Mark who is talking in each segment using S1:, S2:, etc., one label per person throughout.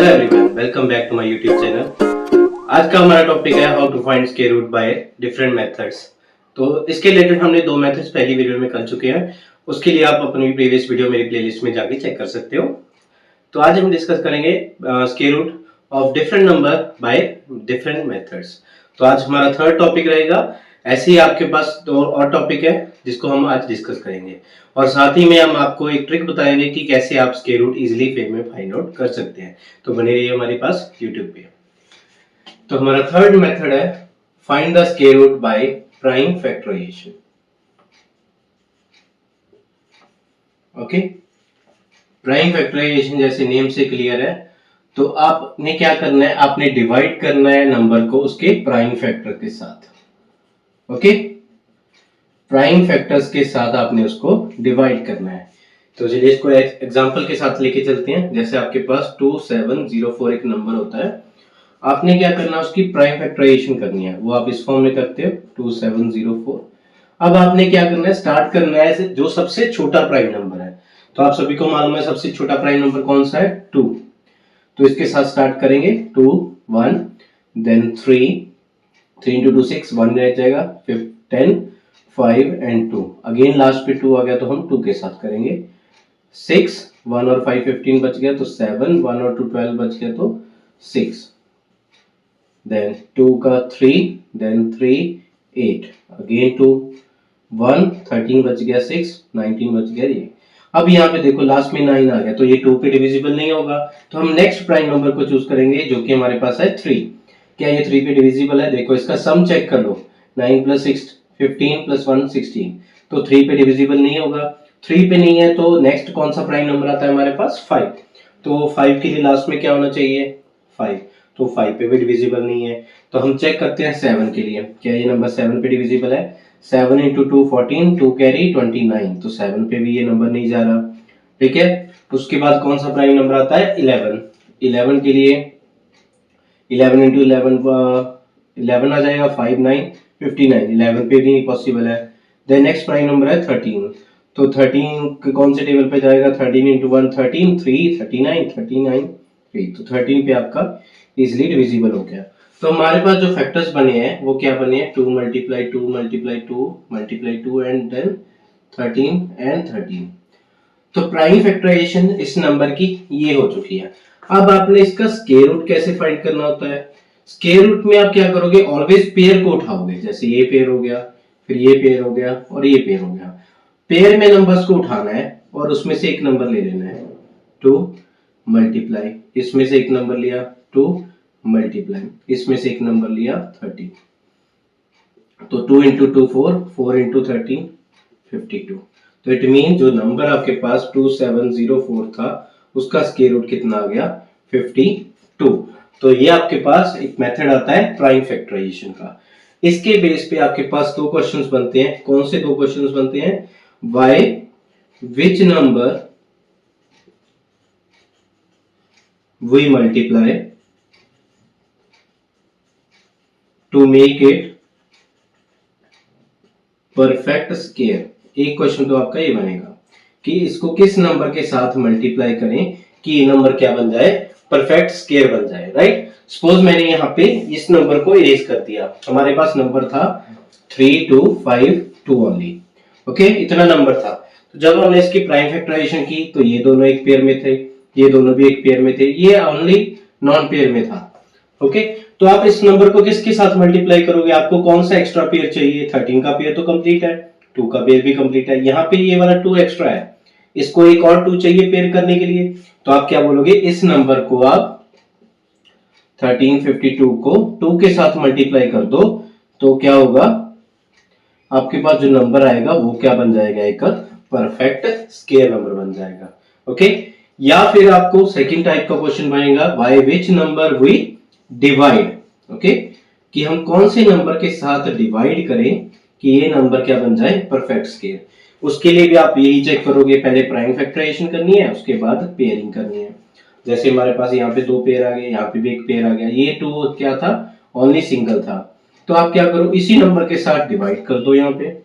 S1: Hello everyone, welcome back to my YouTube channel. आज का हमारा टॉपिक है how to find square root by different methods. तो इसके रिलेटेड हमने दो मेथड्स पहली वीडियो में कर चुके हैं। उसके लिए आप अपनी प्रीवियस वीडियो मेरी प्लेलिस्ट में जाके चेक कर सकते हो। तो आज हम डिस्कस करेंगे square root of different number by different methods. तो आज हमारा थर्ड टॉपिक रहेगा। ऐसे ही आपके पास दो और टॉपिक है जिसको हम आज डिस्कस करेंगे, और साथ ही में हम आपको एक ट्रिक बताएंगे कि कैसे आप स्क्वायर रूट इजीली वे में फाइंड आउट कर सकते हैं। तो बने रहिए हमारे पास यूट्यूब पे। तो हमारा थर्ड मेथड है find the square root by prime factorisation. Okay, prime factorisation जैसे नेम से क्लियर है। तो आपने क्या करना है, आपने डिवाइड करना है नंबर को उसके प्राइम फैक्टर के साथ। ओके, प्राइम फैक्टर्स के साथ आपने उसको डिवाइड करना है। तो चलिए इसको एग्जांपल के साथ लेके चलते हैं। जैसे आपके पास 2704 एक नंबर होता है, आपने क्या करना है, उसकी प्राइम फैक्टराइजेशन करनी है। वो आप इस फॉर्म में करते हो 2704। अब आपने क्या करना है, स्टार्ट करना है जो सबसे छोटा प्राइम नंबर है। तो आप सभी को मालूम है सबसे छोटा प्राइम नंबर कौन सा है, 2। तो इसके साथ स्टार्ट करेंगे 2 1 देन 3 3 into 2 6 1 रह जाएगा, फिर 10 5 and 2 अगेन लास्ट पे 2 आ गया तो हम 2 के साथ करेंगे। 6 1 और 5 15 बच गया तो 7 1 और 2 12 बच गया तो 6, देन 2 का 3 देन 3 8 अगेन 2 1 13 बच गया 6 19 बच गया ये। अब यहाँ पे देखो लास्ट में 9 आ गया तो ये 2 पे डिविजिबल नहीं होगा। तो हम नेक्स्ट प्राइम नंबर को चूज करेंगे जो कि हमारे पास है 3। क्या ये 3 पे डिविजिबल है? देखो इसका सम चेक कर लो, 9 + 6 15 + 1 16। तो 3 पे डिविजिबल नहीं होगा। 3 पे नहीं है तो नेक्स्ट कौन सा प्राइम नंबर आता है हमारे पास, 5। तो 5 के लिए लास्ट में क्या होना चाहिए, 5। तो 5 पे भी डिविजिबल नहीं है। तो हम चेक करते हैं 7 के लिए, क्या ये नंबर 7 पे डिविजिबल है? 7 × 2 14, 2 कैरी 29। तो 7 पे भी ये नंबर नहीं जा रहा। ठीक है, उसके बाद कौन सा प्राइम नंबर आता है, 11। 11 के लिए 11 × 11 11 आ जाएगा, 5 9 59। 11 पे भी नहीं पॉसिबल है। देन नेक्स्ट प्राइम नंबर है 13। तो 13 कौन से टेबल पे जाएगा, 13 × 1 13 3 39 39 3। तो 13 पे आपका इजीली डिविजिबल हो गया। तो हमारे पास जो फैक्टर्स बने हैं वो क्या बने हैं, 2 × 2 × 2 × 2 एंड देन 13 एंड 13। तो प्राइम फैक्टराइजेशन इस नंबर की ये हो चुकी है। अब आपने इसका स्क्वायर रूट कैसे फाइंड करना होता है। स्क्वायर रूट में आप क्या करोगे, ऑलवेज पेयर को उठाओगे। जैसे ये पेयर हो गया, फिर ये पेयर हो गया और ये पेयर हो गया। पेयर में नंबर्स को उठाना है और उसमें से एक नंबर ले लेना है। 2 मल्टीप्लाई, इसमें से एक नंबर लिया 2 मल्टीप्लाई, इसमें से एक नंबर लिया 30। तो 2 × 2 4 4 × 13 52। तो इट मीन जो नंबर आपके पास 2704 था उसका स्क्वायर रूट कितना आ गया, 52। तो ये आपके पास एक मेथड आता है प्राइम फैक्टराइजेशन का। इसके बेस पे आपके पास दो क्वेश्चंस बनते हैं। कौन से दो क्वेश्चंस बनते हैं, by which number we multiply to make it perfect square. एक क्वेश्चन तो आपका ये बनेगा कि इसको किस नंबर के साथ मल्टीप्लाई करें कि ये नंबर क्या बन जाए, परफेक्ट स्क्वायर बन जाए। राइट, सपोज मैंने यहाँ पे इस नंबर को इरेज कर दिया। हमारे पास नंबर था 3 2 5 2 ओनली। ओके, इतना नंबर था। तो जब हमने इसकी प्राइम फैक्टराइजेशन की तो ये दोनों एक पेयर में थे, ये दोनों भी एक पेयर में थे, ये ओनली नॉन पेयर में था। ओके, तो आप इस नंबर को किसके साथ मल्टीप्लाई करोगे, आपको कौन सा एक्स्ट्रा पेयर चाहिए, 13 का पेयर तो कंप्लीट है, 2 का पेयर भी कंप्लीट है, यहाँ पे ये वाला 2 एक्स्ट्रा है, इसको एक और 2 चाहिए पेयर करने के लिए। तो आप क्या बोलोगे, इस नंबर को आप 1352 को 2 के साथ मल्टीप्लाई कर दो। तो क्या होगा, आपके पास जो नंबर आएगा वो क्या बन जाएगा, एक परफेक्ट स्क्वायर नंबर बन जाएगा। ओके, या फिर आपको सेकंड टाइप का क्वेश्चन बनेगा, by which number we divide. Okay, कि हम कौन से नंबर के साथ डिवाइड करें कि ये नंबर क्या बन जाए, परफेक्ट स्क्वायर। उसके लिए भी आप यही चेक करोगे, पहले प्राइम फैक्टराइजेशन करनी है, उसके बाद पेयरिंग करनी है। जैसे हमारे पास यहाँ पे 2 पेयर आ गए, यहाँ पे भी एक पेयर आ गया, ये 2 क्या था, ओनली सिंगल था। तो आप क्या करो, इसी नंबर के साथ डिवाइड कर दो यहाँ पे।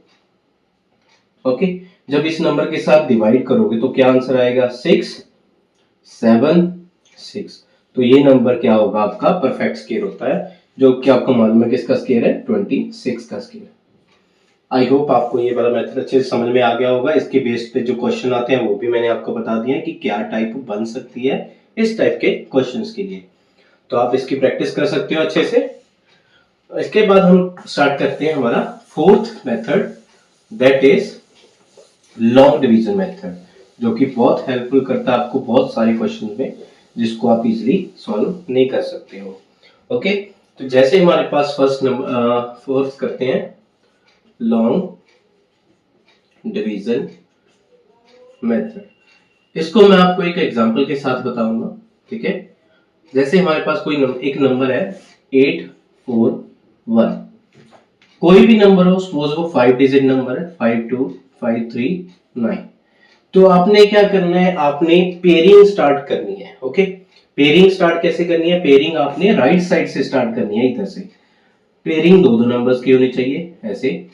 S1: ओके, जब इस नंबर के साथ डिवाइड करोगे तो क्या आंसर आएगा, 6 7 6। तो ये नंबर क्या होगा, आपका परफेक्ट स्केयर होता है, जो कि आपको मालूम है किसका स्केयर है, 26 का स्केयर। आई होप आपको ये वाला मेथड अच्छे से समझ में आ गया होगा। इसके बेस पे जो क्वेश्चन आते हैं वो भी मैंने आपको बता दिया है कि क्या टाइप बन सकती है इस टाइप के क्वेश्चंस के लिए। तो आप इसकी प्रैक्टिस कर सकते हो अच्छे से। इसके बाद हम स्टार्ट करते हैं हमारा fourth method, that is long division method, जो कि बहुत हेल्पफुल करता है आपको बहुत सारे क्वेश्चन में, जिसको आप इजीली सॉल्व नहीं कर सकते हो। ओके, तो जैसे हमारे पास फर्स्ट नंबर फोर्थ करते हैं लॉन्ग डिवीजन मेथड, इसको मैं आपको एक एग्जांपल के साथ बताऊंगा। ठीक है, जैसे हमारे पास कोई एक नंबर है 841, कोई भी नंबर हो, सपोज वो 5 डिजिट नंबर है 52539, तो आपने क्या करना है, आपने पेयरिंग स्टार्ट करनी है। ओके, पेयरिंग स्टार्ट कैसे करनी है, पेयरिंग आपने राइट साइड से स्टार्ट करनी है, इधर से। पेयरिंग दो नंबर्स की होनी चाहिए, ऐसे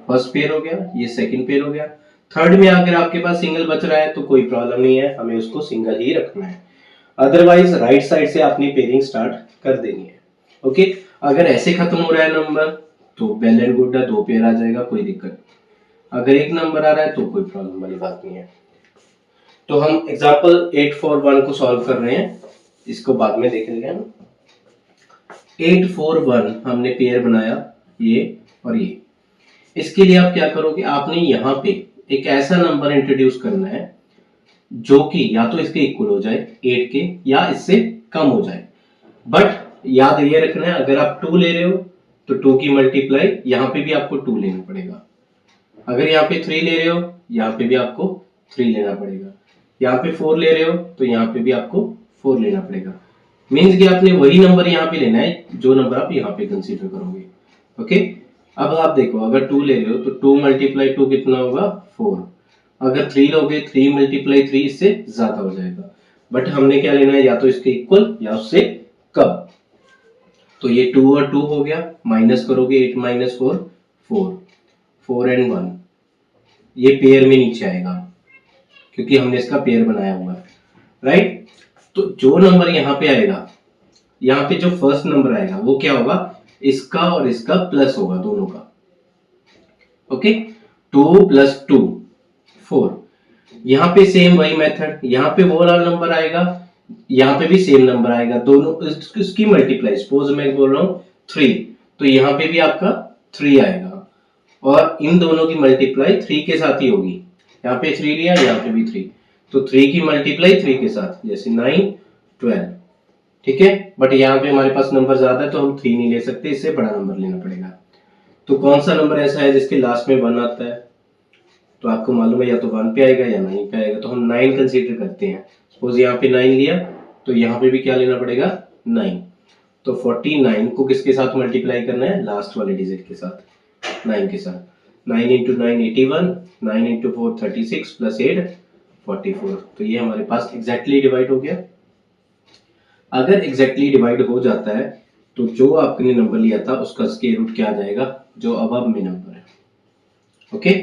S1: फर्स्ट पेयर हो गया, ये सेकंड पेयर हो गया। थर्ड में अगर आपके पास सिंगल बच रहा है तो कोई प्रॉब्लम नहीं है, हमें उसको सिंगल ही रखना है, अदरवाइज राइट साइड से आपने पेयरिंग स्टार्ट कर देनी है। ओके, अगर ऐसे खत्म हो रहा है नंबर तो वेल एंड गुड है, दो पेयर आ जाएगा, कोई दिक्कत। अगर एक नंबर आ रहा है तो कोई प्रॉब्लम वाली बात नहीं है। तो हम एग्जांपल 841 को सॉल्व कर रहे हैं, इसको बाद में देख लेंगे हम। 841 हमने पेयर बनाया, ये और ये। इसके लिए आप क्या करोगे, आपने यहाँ पे एक ऐसा नंबर इंट्रोड्यूस करना है जो कि या तो इसके इक्वल हो जाए 8 के, या इससे कम हो जाए। बट याद ये रखना है, अगर आप 2 ले रहे हो तो 2 की मल्टीप्लाई यहाँ पे भी आपको 2 लेना पड़ेगा। अगर यहाँ पे 3 ले रहे हो, यहाँ पे भी आपको 3 लेना पड़ेगा। यहाँ पे 4 ले रहे हो तो यहाँ पे भी आपको 4 लेना पड़ेगा। मीन्स कि आपने वही नंबर यहाँ पे लेना है जो नंबर आप यहाँ पे कंसीडर करोगे। ओके, अब आप देखो, अगर 2 ले रहे हो तो 2 मल्टीप्लाई 2 कितना होगा, 4। अगर 3 लोगे 3 मल्टीप्लाई 3 इससे ज्यादा हो जाएगा। बट हमने क्या लेना है, या तो इसके इक्वल या उससे कम। तो ये 2 और 2 हो गया, माइनस करोगे 8 माइनस 4 4, 4 एंड 1, ये पेयर में नीचे आएगा क्योंकि हमने इसका पेयर बनाया हुआ है, राइट। तो जो नंबर यहाँ पे आएगा, यहाँ पे जो फर्स्ट नंबर आएगा वो क्या होगा, इसका और इसका प्लस होगा, दोनों का। Okay, 2 plus 2 4। यहाँ पे सेम वही मेथड, यहाँ पे वो वाला नंबर आएगा, यहाँ पे भी सेम नंबर आएगा, दोनों इसकी मल्टीप्लाई। सपोज मैं बोल रहा हूँ 3, तो यहाँ पे भी आपका 3 आएगा, और इन दोनों की मल्टीप्लाई 3 के साथ ही होगी। यहाँ पे 3 लिया, यहाँ पे भी 3, तो 3 की मल्टीप्लाई 3 के साथ, जैसे 9 12। ठीक है, बट यहाँ पे हमारे पास नंबर ज्यादा है तो हम 3 नहीं ले सकते, इससे बड़ा नंबर लेना पड़ेगा। तो कौन सा नंबर ऐसा है जिसके लास्ट में 1 आता है, तो आपको मालूम है या तो 1 पे आएगा या 9 पे आएगा, तो हम 9 कंसीडर करते हैं। सपोज यहाँ पे 9 लिया तो यहाँ पे भी क्या लेना पड़ेगा, 9। तो 49 को किसके साथ मल्टीप्लाई करना है, लास्ट वाले डिजिट के साथ, 9 के साथ। 9 इंटू 9 81, 9 इंटू 4 36 प्लस 8 44। तो ये हमारे पास एग्जैक्टली डिवाइड हो गया। अगर एग्जैक्टली डिवाइड हो जाता है तो जो आपने नंबर लिया था उसका स्क्वायर रूट क्या आ जाएगा, जो अब में नंबर है। Okay,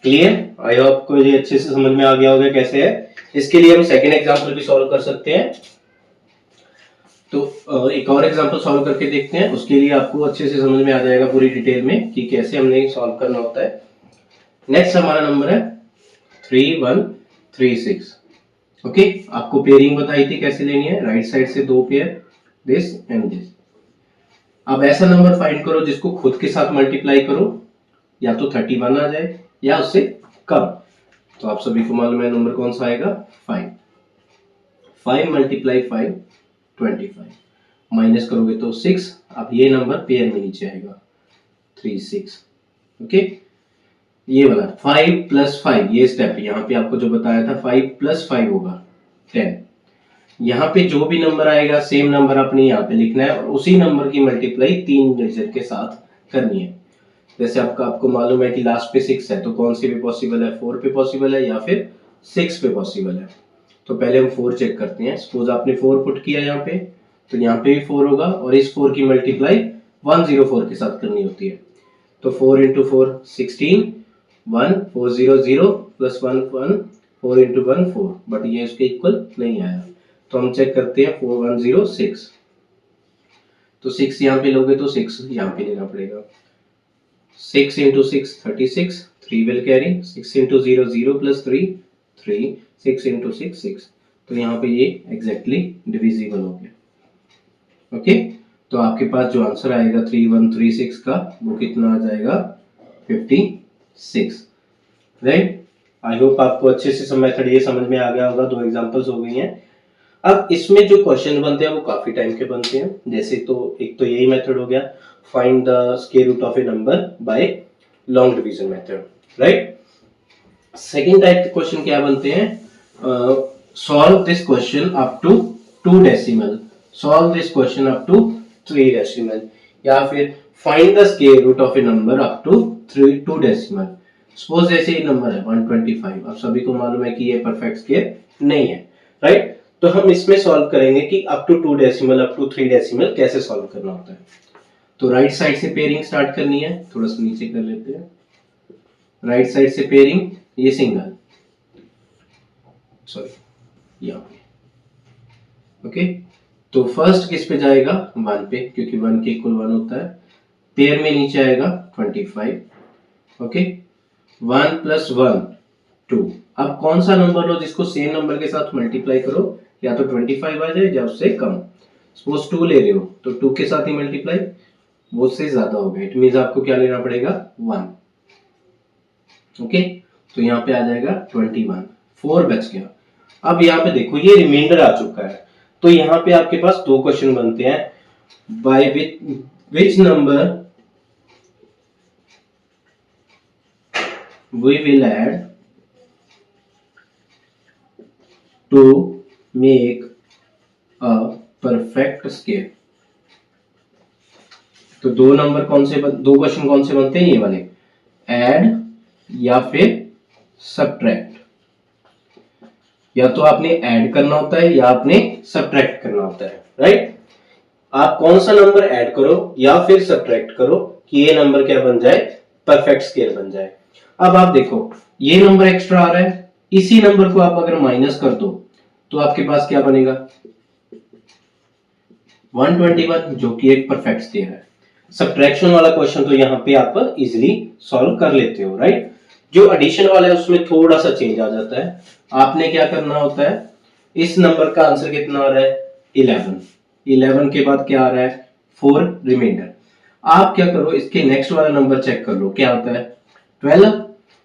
S1: clear? आई होप आपको ये अच्छे से समझ में आ गया होगा कैसे है। इसके लिए हम सेकेंड एग्जांपल भी सॉल्व कर सकते हैं। तो एक और एग्जांपल सॉल्व करके देखते हैं, उसके लिए आपको अच्छे से समझ में आ जाएगा पूरी डिटेल में कि कैसे हमने सॉल्व करना होता है। नेक्स्ट हमारा नंबर है 3136। ओके, आपको पेयरिंग बताई थी कैसे लेनी है, राइट साइड से 2 पेयर, दिस एंड दिस। अब ऐसा नंबर फाइंड करो जिसको खुद के साथ मल्टीप्लाई करो, या तो 31 आ जाए या उससे कम। तो आप सभी को मालूम है नंबर कौन सा आएगा, 5। 5 मल्टीप्लाई 5 25, माइनस करोगे तो 6। अब ये नंबर पेयर में नीचे आएगा 36। ओके, ये वाला 5 प्लस 5, ये स्टेप यहाँ पे आपको जो बताया था 5 प्लस 5 होगा 10। यहाँ पे जो भी नंबर आएगा सेम नंबर अपने यहाँ पे लिखना है और उसी नंबर की मल्टीप्लाई 3 डिजिट के साथ करनी है। जैसे आपको मालूम है कि लास्ट पे 6 है, तो कौन सी पे पॉसिबल है, 4 पे पॉसिबल है या फिर 6 पे पॉसिबल है। तो पहले हम 4 चेक करते हैं। सपोज आपने 4 पुट किया यहाँ पे, तो यहाँ पे भी 4 होगा और इस 4 की मल्टीप्लाई 104 के साथ करनी होती है। तो 4 इंटू 4 16, 1 400 प्लस 1 1, 4 इंटू 1 4, बट ये इसके इक्वल नहीं आया। तो हम चेक करते हैं 4106, तो 6 यहाँ पे लोगे तो 6 यहाँ पे लेना पड़ेगा। 6 into 6 36, 3 will carry, 6 into 0 0 plus 3 3, 6 into 6 6, तो यहाँ पे ये एग्जैक्टली डिविजिबल हो गया। ओके, तो आपके पास जो आंसर आएगा 3136 का वो कितना आ जाएगा 56, राइट। आई होप आपको अच्छे से मेथड ये समझ में आ गया होगा। 2 एग्जांपल्स हो गई हैं। अब इसमें जो क्वेश्चन बनते हैं वो काफी टाइम के बनते हैं। जैसे तो एक तो यही मेथड हो गया, find the square root of a number by long division method, right. Second type के क्वेश्चन क्या बनते हैं, solve this question up to 2 decimal, solve this question up to 3 decimal, या फिर find the square root of a number up to 2 decimal. Suppose जैसे ये number है 125, अब सभी को मालूम है कि ये परफेक्ट स्क्वायर नहीं है, राइट। तो हम इसमें सॉल्व करेंगे कि up to 2 decimal up to 3 decimal कैसे सॉल्व करना होता है। तो राइट साइड से पेयरिंग स्टार्ट करनी है, थोड़ा सा नीचे कर लेते हैं। राइट साइड से पेयरिंग, ये सिंगल, सॉरी यहाँ पे, ओके। तो फर्स्ट किस पे जाएगा 1 पे, क्योंकि 1 के इक्वल 1 होता है। पेयर में नीचे आएगा 25, ओके। 1 प्लस 1 2। अब कौन सा नंबर लो जिसको सेम नंबर के साथ मल्टीप्लाई करो, या तो 25 आ जाए या उससे कम। सपोज 2 ले रहे हो तो 2 के साथ ही मल्टीप्लाई, वो से ज्यादा हो गया, इट मींस आपको क्या लेना पड़ेगा 1, ओके। तो यहाँ पे आ जाएगा 21, 4 बच गया। अब यहाँ पे देखो ये रिमाइंडर आ चुका है, तो यहाँ पे आपके पास 2 क्वेश्चन बनते हैं, by which number we will add to make a perfect square। तो 2 नंबर कौन से 2 क्वेश्चन कौन से बनते हैं, ये वाले, ऐड या फिर सब्ट्रैक्ट। या तो आपने ऐड करना होता है या आपने सब्ट्रैक्ट करना होता है, राइट। आप कौन सा नंबर ऐड करो या फिर सब्ट्रैक्ट करो कि ये नंबर क्या बन जाए, परफेक्ट स्क्वायर बन जाए। अब आप देखो ये नंबर एक्स्ट्रा आ रहा है, इसी नंबर को आप अगर माइनस कर दो तो आपके पास क्या बनेगा 121, जो कि एक परफेक्ट स्क्वायर है। सब्ट्रैक्शन वाला क्वेश्चन तो यहाँ पे आप इजीली सॉल्व कर लेते हो, राइट। जो एडिशन वाला है उसमें थोड़ा सा चेंज आ जाता है। आपने क्या करना होता है, इस नंबर का आंसर कितना आ रहा है 11 के बाद क्या आ रहा है 4 रिमाइंडर। आप क्या करो, इसके नेक्स्ट वाला नंबर चेक कर लो क्या होता है 12,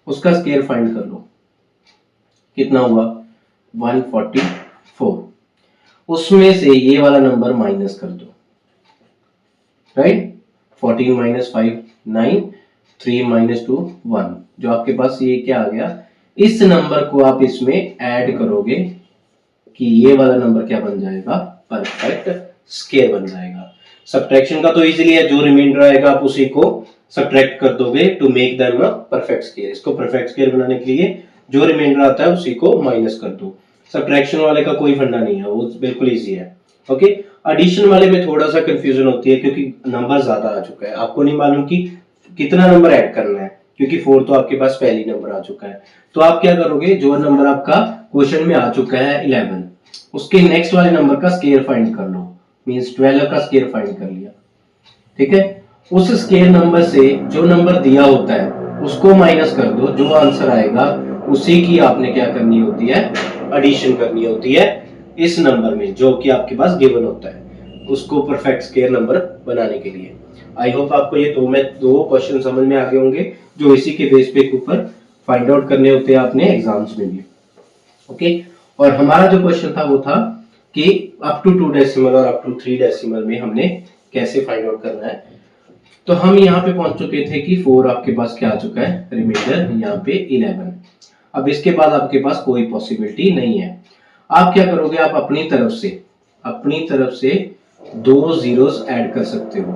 S1: उसका स्क्वायर फाइंड कर लो, कितना हुआ 144। उसमें से ये वाला नंबर माइनस कर दो, राइट। 14 माइनस 5 9, 3 माइनस 2 1, जो आपके पास ये क्या आ गया। इस नंबर को आप इसमें ऐड करोगे कि ये वाला नंबर क्या बन जाएगा, परफेक्ट स्क्वायर बन जाएगा। सब्ट्रैक्शन का तो इजीली है, जो रिमाइंडर आएगा आप उसी को सब्ट्रैक्ट कर दोगे to make them a perfect square. इसको परफेक्ट स्क्वायर बनाने के लिए जो रिमाइंडर आता है उसी को माइनस कर दो। सब्ट्रैक्शन वाले का कोई फंडा नहीं है, वो बिल्कुल इजी है, ओके। एडिशन वाले में थोड़ा सा कंफ्यूजन होती है क्योंकि नंबर ज्यादा आ चुका है, आपको नहीं मालूम कि कितना नंबर ऐड करना है, क्योंकि 4 तो आपके पास पहली नंबर आ चुका है। तो आप क्या करोगे, जो नंबर आपका क्वेश्चन में आ चुका है 11, उसके नेक्स्ट वाले नंबर का स्क्वायर फाइंड कर लो, मींस 12 का स्क्वायर फाइंड कर लिया, ठीक है। उस स्क्वायर नंबर से जो नंबर दिया होता है उसको माइनस कर दो, जो आंसर आएगा उसी की आपने क्या करनी होती है, एडिशन करनी होती है इस नंबर में जो कि आपके पास गिवन होता है, उसको परफेक्ट स्क्वायर नंबर बनाने के लिए। आई होप आपको ये 2 क्वेश्चन समझ में आ गए होंगे, जो इसी के बेस पे ऊपर फाइंड आउट करने होते हैं आपने एग्जाम्स में भी, ओके। और हमारा जो क्वेश्चन था वो था कि अप टू 2 डेसिमल और अप टू 3 डेसिमल में हमने कैसे फाइंड आउट करना है। तो हम यहाँ पे पहुंच चुके थे कि 4 आपके पास क्या आ चुका है, रिमाइंडर यहाँ पे 11। अब इसके बाद आपके पास कोई पॉसिबिलिटी नहीं है। आप क्या करोगे, आप अपनी तरफ से 2 जीरोस ऐड कर सकते हो।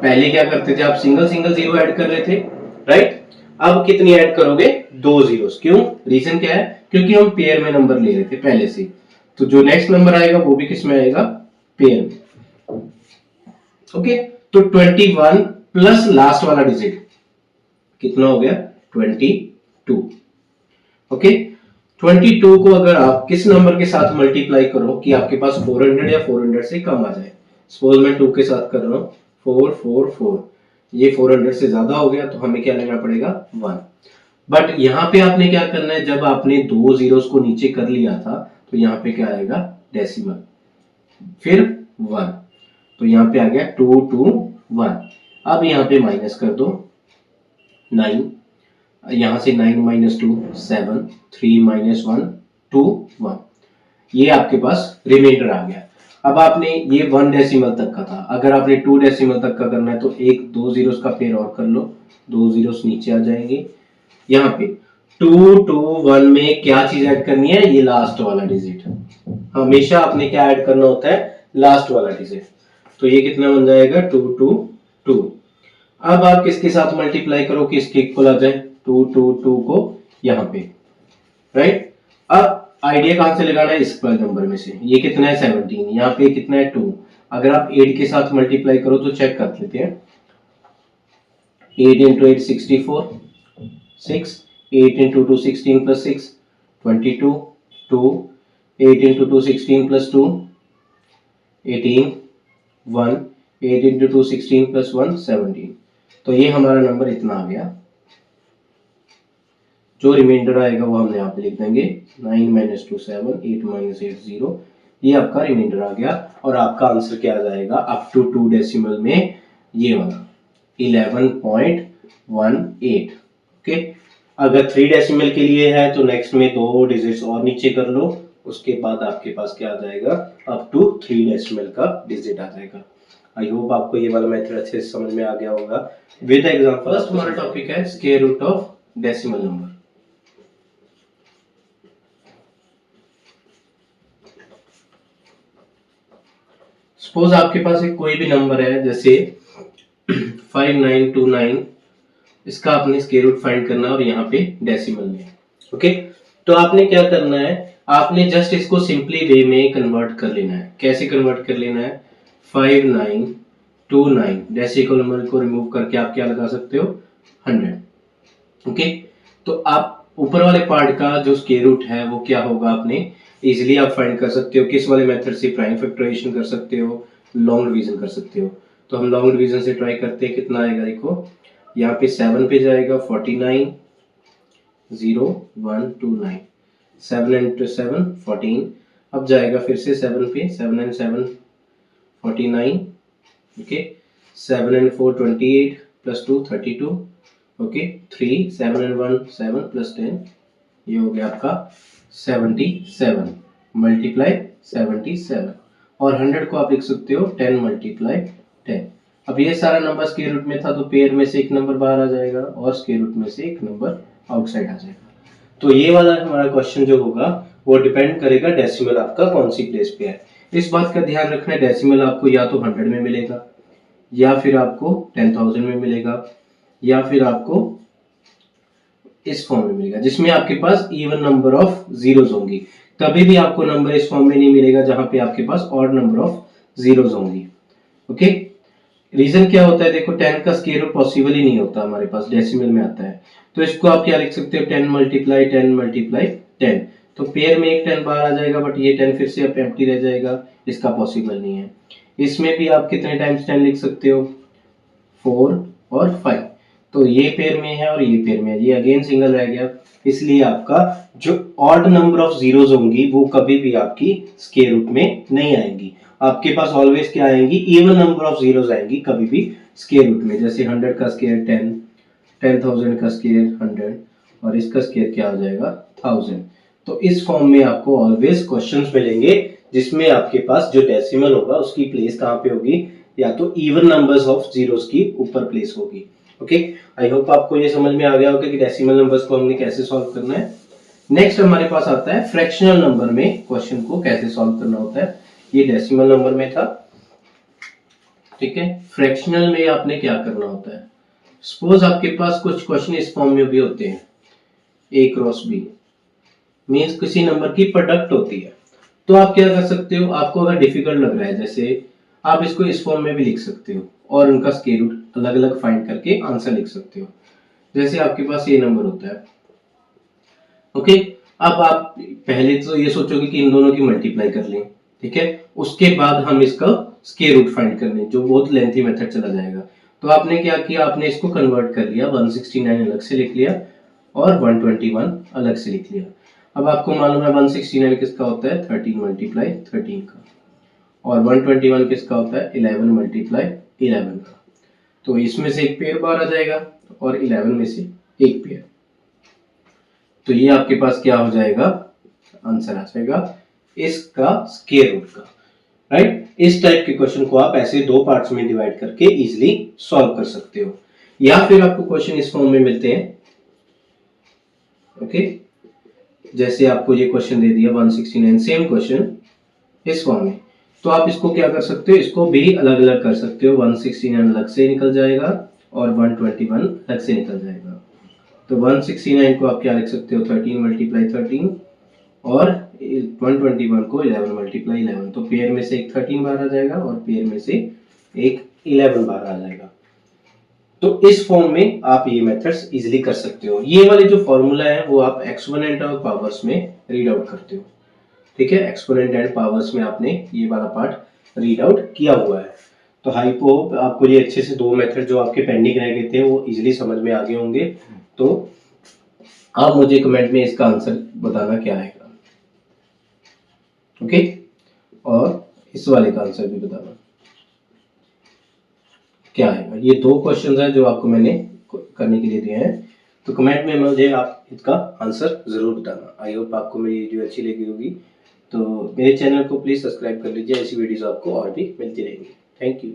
S1: पहले क्या करते थे आप, सिंगल जीरो ऐड कर रहे थे, राइट। अब कितनी ऐड करोगे, 2 जीरोस। क्यों, रीजन क्या है, क्योंकि हम पेयर में नंबर ले रहे थे पहले से, तो जो नेक्स्ट नंबर आएगा वो भी किस में आएगा, पेयर में, ओके। तो 21 प्लस लास्ट वाला डिजिट कितना हो गया 22, ओके। 22 को अगर आप किस नंबर के साथ मल्टीप्लाई करो कि आपके पास 400 या 400 से कम आ जाए। सपोज मैं 2 के साथ कर रहा हूँ 444, ये 400 से ज्यादा हो गया तो हमें क्या लेना पड़ेगा 1। बट यहाँ पे आपने क्या करना है, जब आपने 2 जीरोस को नीचे कर लिया था तो यहाँ पे क्या आएगा डेसिमल, फिर 1, तो यहाँ पे आ गया 2 2 1। अब यहाँ पे माइनस कर दो 9, यहाँ से 9 माइनस 2 7, 3 माइनस 1 2 1, ये आपके पास रिमाइंडर आ गया। अब आपने ये 1 डेसिमल तक का था, अगर आपने 2 डेसिमल तक का करना है तो एक 2 जीरोस का पेयर और कर लो, 2 जीरोस नीचे आ जाएंगे। यहाँ पे 2 2 1 में क्या चीज ऐड करनी है, ये लास्ट वाला डिजिट, हमेशा आपने क्या ऐड करना होता है, लास्ट वाला डिजिट। तो ये कितना बन जाएगा 2 2 2। अब आप किसके साथ मल्टीप्लाई करो कि इसके इक्वल आ जाए, 2 2 2 को यहाँ पे, राइट। अब आइडिया कहां से लगाना है, इस वाले नंबर में से, ये कितना है 17, यहाँ पे कितना है 2। अगर आप 8 के साथ मल्टीप्लाई करो तो चेक कर लेते हैं, 8 into 8 64, 6, 8 into 2 16 plus 6 22, 2, 8 into 2 16 plus 2 18, 1, 8 into 2 16 plus 1 17। तो ये हमारा नंबर इतना आ गया। जो रिमाइंडर आएगा वो हम यहाँ पे लिख देंगे 9 minus 2 7, 8 minus 8 0। ये आपका रिमाइंडर आ गया और आपका आंसर क्या आ जाएगा अप टू 2 डेसिमल में, ये वाला 11.18। ओके, अगर 3 डेसिमल के लिए है तो नेक्स्ट में 2 डिजिट्स और नीचे कर लो, उसके बाद आपके पास क्या आ जाएगा, अप टू 3 डेसिमल का डिजिट आ जाएगा। आई होप आपको ये वाला मेथड अच्छे से समझ में आ गया होगा। विद एग्जांपल, फर्स्ट हमारा टॉपिक है square root of decimal number. Suppose आपके पास एक कोई भी नंबर है, जैसे 5929, इसका आपने स्क्वायर रूट फाइंड करना है और यहाँ पे डेसिमल में। ओके, तो आपने क्या करना है, आपने जस्ट इसको सिंपली वे में कन्वर्ट कर लेना है। कैसे कन्वर्ट कर लेना है, 5929 डेसिमल को रिमूव करके आप क्या लगा सकते हो 100। ओके, तो आप ऊपर वाले पार्ट का जो स्क्वायर रूट है वो क्या होगा, आपने इजीली आप फाइंड कर सकते हो। किस वाले मेथड से, प्राइम फैक्टराइजेशन कर सकते हो, लॉन्ग डिवीजन कर सकते हो। तो हम लॉन्ग डिवीजन से ट्राई करते हैं, कितना आएगा देखो, यहाँ पे 7 पे जाएगा 49 0 1 2 9, 7 into 7 14। अब जाएगा फिर से 7 पे, 7 and 7 49। Okay, 7 and 4 28 plus 2 32। Okay, 3 7 and 1 7 plus 10, ये हो गया आपका 77 मल्टीप्लाई 77। और 100 को आप लिख सकते हो 10 मल्टीप्लाई 10। अब ये सारा नंबर स्क्वायर रूट में था तो पेयर में से एक नंबर बाहर आ जाएगा और स्क्वायर रूट में से एक नंबर आउटसाइड आ जाएगा। तो ये वाला हमारा क्वेश्चन जो होगा वो डिपेंड करेगा डेसिमल आपका कौन सी प्लेस पे है। इस बात का ध्यान रखना है, डेसिमल आपको या तो 100 में मिलेगा, या फिर आपको 10,000 में मिलेगा, या फिर आपको इस फॉर्म में मिलेगा जिसमें आपके पास इवन नंबर ऑफ जीरोस होंगी। कभी भी आपको नंबर इस फॉर्म में नहीं मिलेगा जहां पे आपके पास ऑड नंबर ऑफ जीरोस होंगी। ओके, रीजन क्या होता है, देखो 10 का स्क्वायर रूट पॉसिबल ही नहीं होता हमारे पास, डेसिमल में आता है। तो इसको आप क्या लिख सकते हो, 10 मल्टीप्लाई 10 मल्टीप्लाई 10। तो पेयर में एक 10 बाहर आ जाएगा, बट ये 10 फिर से अब एम्प्टी रह जाएगा, इसका पॉसिबल नहीं है। इसमें भी आप कितने टाइम्स 10 लिख सकते हो, 4 और 5। तो ये पेयर में है और ये पेयर में है, ये अगेन सिंगल रह गया, इसलिए आपका जो ऑड नंबर ऑफ जीरोस होंगी वो कभी भी आपकी स्क्वायर रूट में नहीं आएंगी। आपके पास ऑलवेज क्या आएंगी, इवन नंबर ऑफ जीरोस आएंगी कभी भी स्क्वायर रूट में। जैसे 100 का स्क्वायर 10, 10,000 का स्क्वायर 100 और इसका स्क्वायर क्या आ जाएगा 1000। तो इस फॉर्म में आपको ऑलवेज क्वेश्चंस मिलेंगे जिसमें आपके पास जो डेसिमल होगा उसकी प्लेस कहाँ पे होगी, या तो इवन नंबर्स ऑफ जीरोस की ऊपर प्लेस होगी। ओके, आई होप आपको ये समझ में आ गया होगा कि डेसिमल नंबर्स को हमने कैसे सॉल्व करना है। नेक्स्ट हमारे पास आता है फ्रैक्शनल नंबर में क्वेश्चन को कैसे सॉल्व करना होता है। ये डेसिमल नंबर में था, ठीक है। फ्रैक्शनल में आपने क्या करना होता है, सपोज आपके पास कुछ क्वेश्चन इस फॉर्म में भी होते हैं, a क्रॉस b मींस किसी नंबर की प्रोडक्ट होती है। तो आप क्या कर सकते हो, आपको अगर डिफिकल्ट लग रहा है, जैसे आप इसको इस फॉर्म में भी लिख सकते हो और उनका स्क्वायर रूट अलग अलग फाइंड करके आंसर लिख सकते हो। जैसे आपके पास ये नंबर होता है, ओके, अब आप पहले तो ये सोचोगे कि इन दोनों की मल्टीप्लाई कर लें, ठीक है, उसके बाद हम इसका स्क्वायर रूट फाइंड कर लें, जो बहुत लेंथी मेथड चला जाएगा। तो आपने क्या किया, आपने इसको कन्वर्ट कर लिया, 169 अलग से लिख लिया और 121 अलग से लिख लिया। अब आपको मालूम है 169 किसका होता है, 13 मल्टीप्लाई 13 का, और 121 किसका होता है, 11 मल्टीप्लाई 11 का। तो इसमें से एक पेयर बाहर आ जाएगा और 11 में से एक पेयर। तो ये आपके पास क्या हो जाएगा, आंसर आ जाएगा इसका स्क्वायर रूट का, राइट। इस टाइप के क्वेश्चन को आप ऐसे दो पार्ट्स में डिवाइड करके इजीली सॉल्व कर सकते हो, या फिर आपको क्वेश्चन इस फॉर्म में मिलते हैं, ओके। जैसे आपको ये क्वेश्चन दे दिया 169, सेम क्वेश्चन इस फॉर्म में, तो आप इसको क्या कर सकते हो, इसको भी अलग अलग कर सकते हो। 169 अलग से निकल जाएगा और 121 अलग से निकल जाएगा। तो 169 को आप क्या लिख सकते हो, 13 मल्टीप्लाई 13, और 121 को 11 मल्टीप्लाई 11। तो पेयर में से एक 13 बाहर आ जाएगा और पेयर में से एक 11 बाहर आ जाएगा। तो इस फॉर्म में आप ये मेथड्स इजीली कर सकते हो। ये वाले जो फॉर्मूला है वो आप एक्सपोनेंट और पावर्स में रीड आउट करते हो, ठीक है। एक्सपोनेंट एंड पावर्स में आपने ये वाला पार्ट रीड आउट किया हुआ है। तो आई होप आपको ये अच्छे से दो मेथड जो आपके पेंडिंग रह गए थे वो इजीली समझ में आ गए होंगे। तो आप मुझे कमेंट में इसका आंसर बताना क्या आएगा, ओके, और इस वाले का आंसर भी बताना क्या आएगा। ये दो क्वेश्चंस हैं जो आपको मैंने करने के लिए दिए हैं, तो कमेंट में मुझे आप इसका आंसर जरूर बताना। आई होप आपको मेरी वीडियो अच्छी लगी होगी। तो मेरे चैनल को प्लीज सब्सक्राइब कर लीजिए, ऐसी वीडियोस आपको और भी मिलती रहेंगी। Thank you.